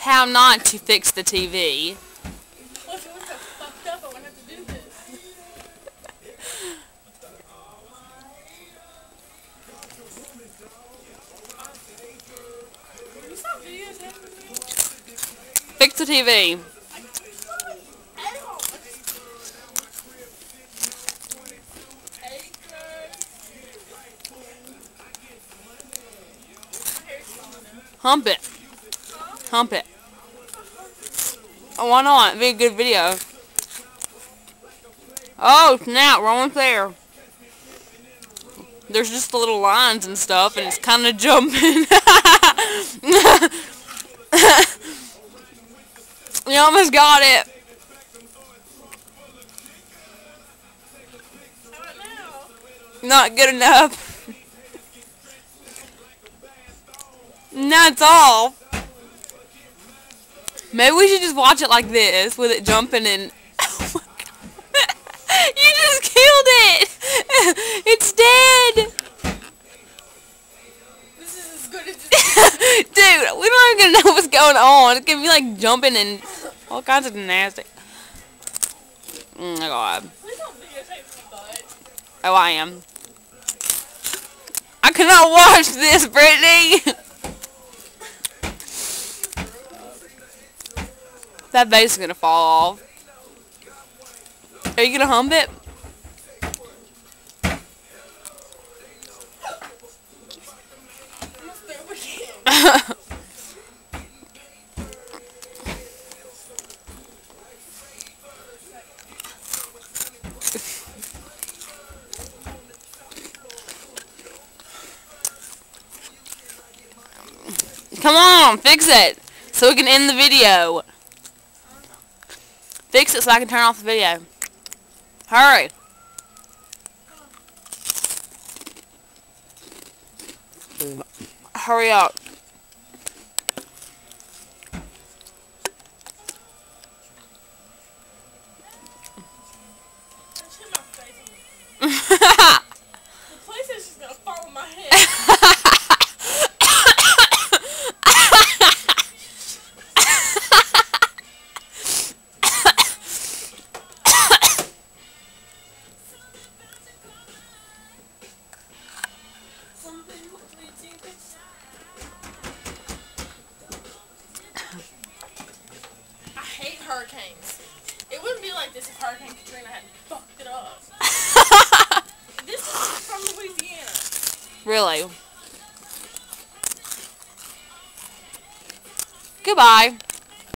how not to fix the TV. Well, if it was so fucked up, I wouldn't have to do this. You saw videos happening? Fix the TV. Hump it. Hump it. Oh, why not? It'd be a good video. Oh, snap. We're almost there. There's just the little lines and stuff, and it's kind of jumping. You almost got it. Not good enough. That's all. Maybe we should just watch it like this, with it jumping and... Oh my God. You just killed it! It's dead! This is as good as it Dude, we don't even know what's going on. It can be like jumping and all kinds of nasty. Oh my God. Please don't videotape my butt. Oh, I am. I cannot watch this, Brittany! That base is gonna fall off. Are you gonna hump it? Come on, fix it so we can end the video. Fix it so I can turn off the video. Hurry. Hurry up. The PlayStation's gonna fall on my head. I hate hurricanes. It wouldn't be like this if Hurricane Katrina hadn't fucked it up. This is from Louisiana. Really? Goodbye.